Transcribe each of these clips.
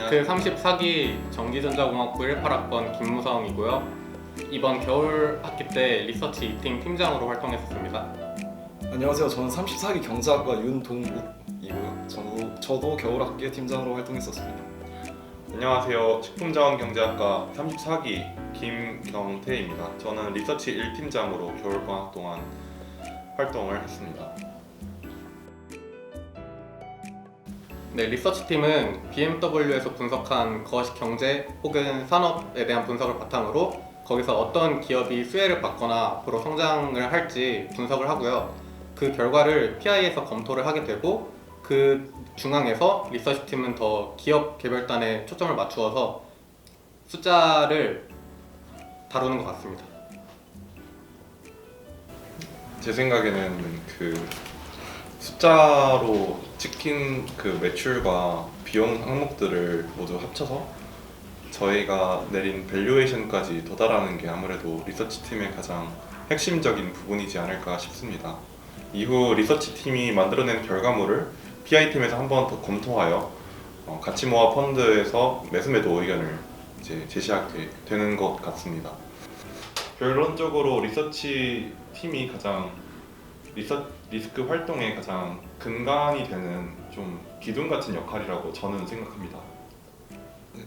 리스크 34기 전기전자공학부 18학번 김무성이고요. 이번 겨울 학기 때 리서치 2팀 팀장으로 활동했었습니다. 안녕하세요. 저는 34기 경제학과 윤동욱이고요. 저도 겨울 학기에 팀장으로 활동했었습니다. 안녕하세요. 식품자원경제학과 34기 김경태입니다. 저는 리서치 1팀장으로 겨울방학 동안 활동을 했습니다. 네, 리서치팀은 BMW에서 분석한 거시 경제 혹은 산업에 대한 분석을 바탕으로 거기서 어떤 기업이 수혜를 받거나 앞으로 성장을 할지 분석을 하고요. 그 결과를 PI에서 검토를 하게 되고 그 중앙에서 리서치팀은 더 기업 개별단에 초점을 맞추어서 숫자를 다루는 것 같습니다. 제 생각에는 그 숫자로 찍힌 그 매출과 비용 항목들을 모두 합쳐서 저희가 내린 밸류에이션까지 도달하는 게 아무래도 리서치 팀의 가장 핵심적인 부분이지 않을까 싶습니다. 이후 리서치 팀이 만들어낸 결과물을 PI 팀에서 한 번 더 검토하여 가치모아 펀드에서 매수매도 의견을 이제 제시하게 되는 것 같습니다. 결론적으로 리서치 팀이 가장 리스크 활동의 가장 근간이 되는 좀 기둥 같은 역할이라고 저는 생각합니다.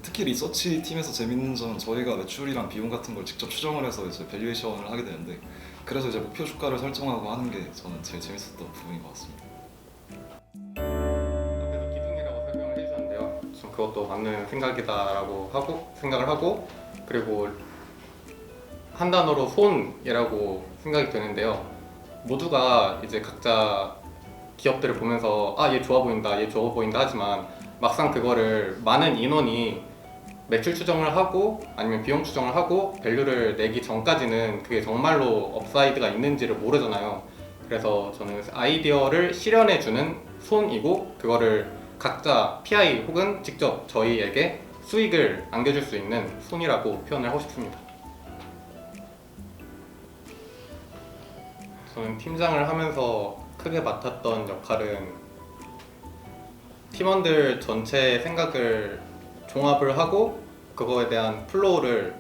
특히 리서치 팀에서 재밌는 점은 저희가 매출이랑 비용 같은 걸 직접 추정을 해서 이제 밸류에이션을 하게 되는데, 그래서 이제 목표 주가를 설정하고 하는 게 저는 제일 재밌었던 부분인 것 같습니다. 앞에서 기둥이라고 설명을 해주셨는데요. 좀 그것도 맞는 생각을 하고 그리고 한 단어로 손이라고 생각이 되는데요. 모두가 이제 각자 기업들을 보면서 얘 좋아 보인다, 얘 좋아 보인다 하지만 막상 그거를 많은 인원이 매출 추정을 하고 아니면 비용 추정을 하고 밸류를 내기 전까지는 그게 정말로 업사이드가 있는지를 모르잖아요. 그래서 저는 아이디어를 실현해주는 손이고 그거를 각자 PI 혹은 직접 저희에게 수익을 안겨줄 수 있는 손이라고 표현을 하고 싶습니다. 저는 팀장을 하면서 크게 맡았던 역할은 팀원들 전체의 생각을 종합을 하고 그거에 대한 플로우를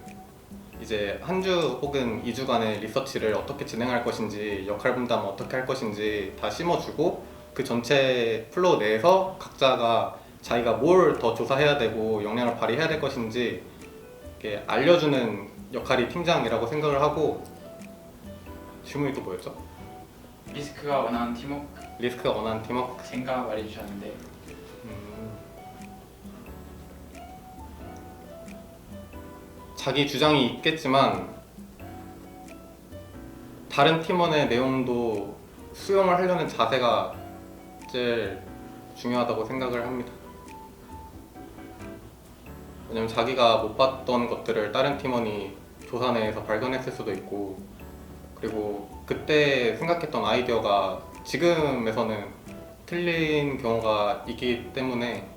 이제 한 주 혹은 2주간의 리서치를 어떻게 진행할 것인지, 역할 분담을 어떻게 할 것인지 다 심어주고 그 전체 플로우 내에서 각자가 자기가 뭘 더 조사해야 되고 역량을 발휘해야 될 것인지 이렇게 알려주는 역할이 팀장이라고 생각을 하고. 질문이 또 뭐였죠? 리스크가 원하는 팀워크 리스크가 원하는 팀워크. 생각 말해주셨는데 자기 주장이 있겠지만 다른 팀원의 내용도 수용을 하려는 자세가 제일 중요하다고 생각을 합니다. 왜냐면 자기가 못 봤던 것들을 다른 팀원이 조사 내에서 발견했을 수도 있고, 그리고 그때 생각했던 아이디어가 지금에서는 틀린 경우가 있기 때문에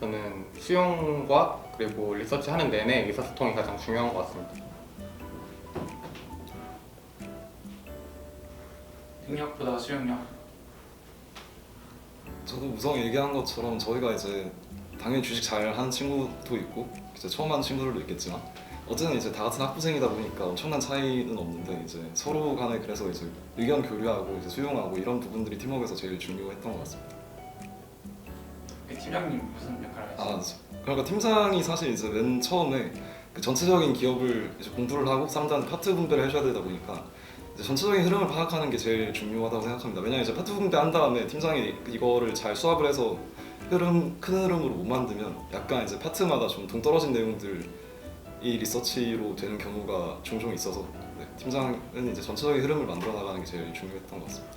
저는 수용과 그리고 리서치 하는 내내 의사소통이 가장 중요한 것 같습니다. 능력보다 수용력. 저도 우선 얘기한 것처럼 저희가 이제 당연히 주식 잘 하는 친구도 있고 이제 처음 하는 친구들도 있겠지만 어쨌든 이제 다 같은 학부생이다 보니까 엄청난 차이는 없는데 이제 서로 간에 그래서 이제 의견 교류하고 이제 수용하고 이런 부분들이 팀워크에서 제일 중요했던 것 같습니다. 팀장님 무슨 역할을 하시죠? 그러니까 팀장이 사실 이제 맨 처음에 그 전체적인 기업을 이제 공부를 하고 사람들한테 파트 분배를 해줘야 되다 보니까 이제 전체적인 흐름을 파악하는 게 제일 중요하다고 생각합니다. 왜냐면 이제 파트 분배한 다음에 팀장이 이거를 잘 수합을 해서 큰 흐름으로 못 만들면 약간 이제 파트마다 좀 동떨어진 내용들이 리서치로 되는 경우가 종종 있어서 팀장은 이제 전체적인 흐름을 만들어 나가는 게 제일 중요했던 것 같습니다.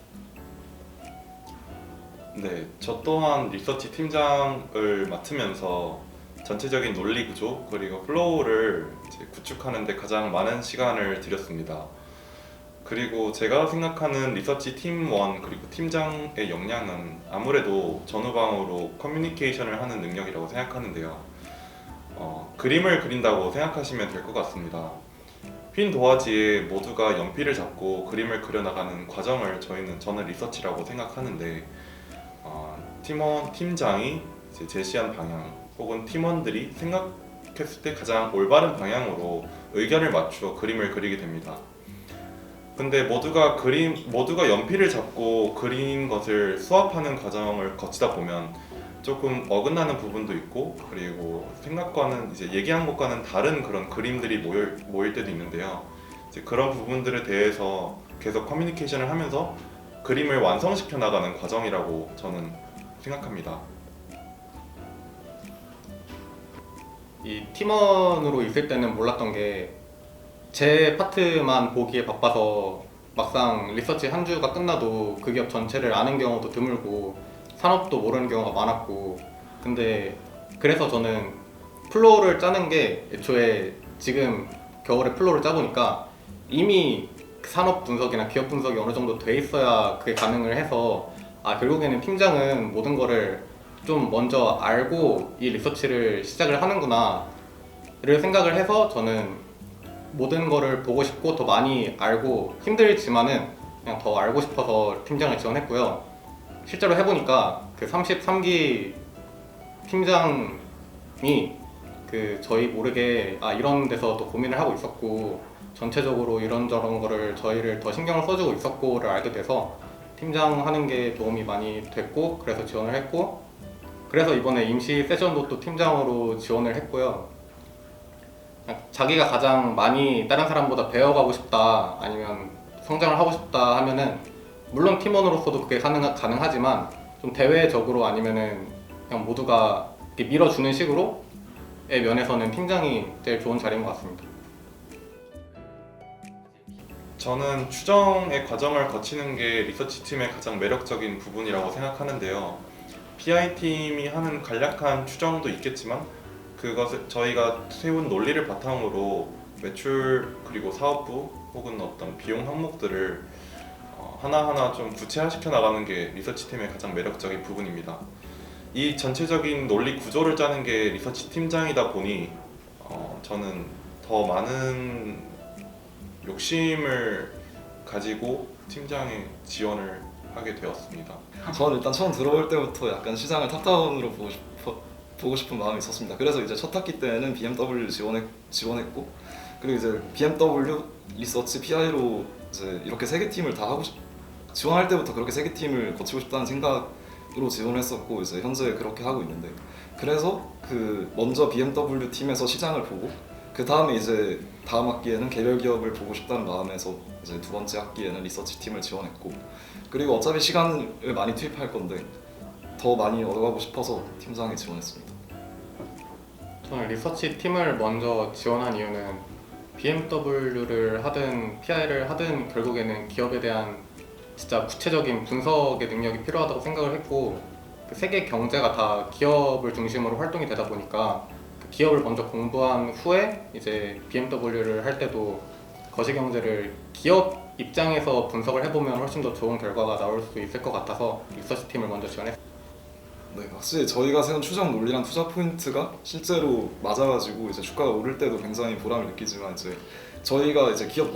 네, 저 또한 리서치 팀장을 맡으면서 전체적인 논리 구조 그리고 플로우를 이제 구축하는 데 가장 많은 시간을 들였습니다. 그리고 제가 생각하는 리서치 팀원 그리고 팀장의 역량은 아무래도 전후방으로 커뮤니케이션을 하는 능력이라고 생각하는데요. 그림을 그린다고 생각하시면 될 것 같습니다. 핀 도화지에 모두가 연필을 잡고 그림을 그려나가는 과정을 저는 리서치라고 생각하는데 팀장이 이제 제시한 방향 혹은 팀원들이 생각했을 때 가장 올바른 방향으로 의견을 맞추어 그림을 그리게 됩니다. 근데 모두가 연필을 잡고 그린 것을 수합하는 과정을 거치다 보면 조금 어긋나는 부분도 있고, 그리고 생각과는 이제 얘기한 것과는 다른 그런 그림들이 모일 때도 있는데요. 이제 그런 부분들에 대해서 계속 커뮤니케이션을 하면서 그림을 완성시켜 나가는 과정이라고 저는 생각합니다. 이 팀원으로 있을 때는 몰랐던 게 제 파트만 보기에 바빠서 막상 리서치 한 주가 끝나도 그 기업 전체를 아는 경우도 드물고 산업도 모르는 경우가 많았고, 근데 그래서 저는 플로우를 짜는 게 애초에 지금 겨울에 플로우를 짜보니까 이미 산업 분석이나 기업 분석이 어느 정도 돼 있어야 그게 가능을 해서 결국에는 팀장은 모든 거를 좀 먼저 알고 이 리서치를 시작을 하는구나 를 생각을 해서 저는 모든 거를 보고 싶고 더 많이 알고 힘들지만은 그냥 더 알고 싶어서 팀장을 지원했고요. 실제로 해보니까 그 33기 팀장이 저희 모르게 이런 데서 또 고민을 하고 있었고 전체적으로 이런저런 거를 저희를 더 신경을 써주고 있었고를 알게 돼서 팀장 하는 게 도움이 많이 됐고, 그래서 지원을 했고, 그래서 이번에 임시 세션도 또 팀장으로 지원을 했고요. 자기가 가장 많이 다른 사람보다 배워가고 싶다, 아니면 성장을 하고 싶다 하면은 물론 팀원으로서도 그게 가능하지만 좀 대외적으로 아니면은 그냥 모두가 이렇게 밀어주는 식으로의 면에서는 팀장이 제일 좋은 자리인 것 같습니다. 저는 추정의 과정을 거치는 게 리서치 팀의 가장 매력적인 부분이라고 생각하는데요. PI 팀이 하는 간략한 추정도 있겠지만 그것을 저희가 세운 논리를 바탕으로 매출 그리고 사업부 혹은 어떤 비용 항목들을 하나하나 좀 구체화시켜 나가는 게 리서치 팀의 가장 매력적인 부분입니다. 이 전체적인 논리 구조를 짜는 게 리서치 팀장이다 보니 저는 더 많은 욕심을 가지고 팀장의 지원을 하게 되었습니다. 저는 일단 처음 들어올 때부터 약간 시장을 탑다운으로 보고 싶은 마음이 있었습니다. 그래서 이제 첫 학기 때는 BMW 지원했고, 그리고 이제 BMW 리서치 PI로 이제 이렇게 세 개 팀을 다 지원할 때부터 그렇게 세 개 팀을 거치고 싶다는 생각으로 지원했었고, 이제 현재 그렇게 하고 있는데, 그래서 먼저 BMW 팀에서 시장을 보고 그 다음에 이제 다음 학기에는 개별 기업을 보고 싶다는 마음에서 이제 두 번째 학기에는 리서치 팀을 지원했고, 그리고 어차피 시간을 많이 투입할 건데 더 많이 얻어가고 싶어서 팀장에 지원했습니다. 저는 리서치 팀을 먼저 지원한 이유는 BMW를 하든 PI를 하든 결국에는 기업에 대한 진짜 구체적인 분석의 능력이 필요하다고 생각을 했고, 그 세계 경제가 다 기업을 중심으로 활동이 되다 보니까 그 기업을 먼저 공부한 후에 이제 BMW를 할 때도 거시경제를 기업 입장에서 분석을 해보면 훨씬 더 좋은 결과가 나올 수 있을 것 같아서 리서치 팀을 먼저 지원했습니다. 네, 확실히 저희가 세운 추정 논리랑 투자 포인트가 실제로 맞아가지고 이제 주가가 오를 때도 굉장히 보람을 느끼지만, 이제 저희가 이제 기업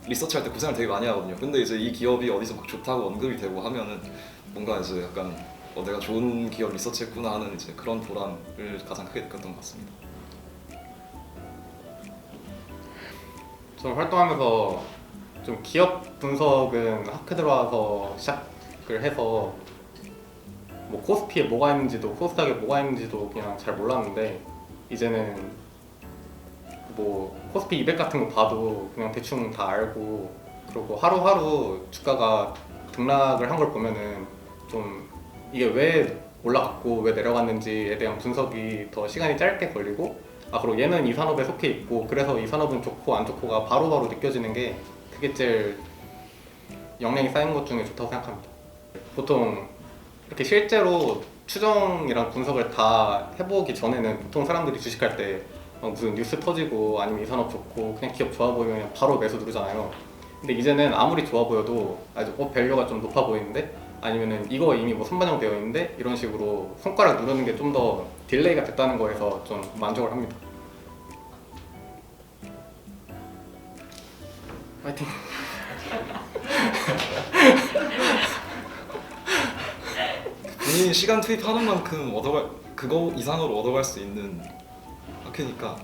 리서치할 때 고생을 되게 많이 하거든요. 근데 이제 이 기업이 어디서 막 좋다고 언급이 되고 하면은 뭔가 이제 약간 내가 좋은 기업 리서치했구나 하는 이제 그런 보람을 가장 크게 느꼈던 것 같습니다. 좀 활동하면서 좀 기업 분석은 학회 들어와서 시작을 해서 뭐 코스피에 뭐가 있는지도 코스닥에 뭐가 있는지도 그냥 잘 몰랐는데, 이제는 뭐 코스피 200 같은 거 봐도 그냥 대충 다 알고, 그리고 하루하루 주가가 등락을 한 걸 보면은 좀 이게 왜 올라갔고 왜 내려갔는지에 대한 분석이 더 시간이 짧게 걸리고, 그리고 얘는 이 산업에 속해 있고 그래서 이 산업은 좋고 안 좋고가 바로바로 느껴지는 게 그게 제일 역량이 쌓인 것 중에 좋다고 생각합니다. 보통 이렇게 실제로 추정이랑 분석을 다 해보기 전에는 보통 사람들이 주식할 때 무슨 뉴스 터지고 아니면 이 산업 좋고 그냥 기업 좋아 보이면 그냥 바로 매수 누르잖아요. 근데 이제는 아무리 좋아 보여도 밸류가 좀 높아 보이는데, 아니면은 이거 이미 뭐 선반영 되어 있는데, 이런 식으로 손가락 누르는 게 좀 더 딜레이가 됐다는 거에서 좀 만족을 합니다. 파이팅! 본인이 시간 투입하는 만큼 얻어갈 그거 이상으로 얻어갈 수 있는 학회니까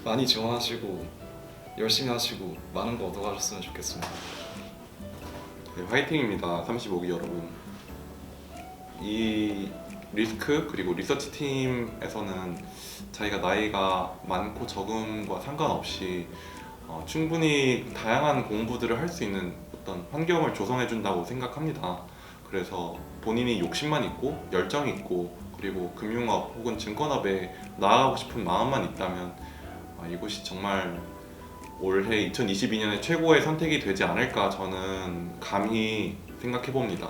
많이 지원하시고 열심히 하시고 많은 거 얻어가셨으면 좋겠습니다. 네, 화이팅입니다. 35기 여러분. 이 리스크 그리고 리서치 팀에서는 자기가 나이가 많고 적음과 상관없이 충분히 다양한 공부들을 할 수 있는 어떤 환경을 조성해 준다고 생각합니다. 그래서 본인이 욕심만 있고 열정이 있고 그리고 금융업 혹은 증권업에 나아가고 싶은 마음만 있다면 이곳이 정말 올해 2022년에 최고의 선택이 되지 않을까 저는 감히 생각해 봅니다.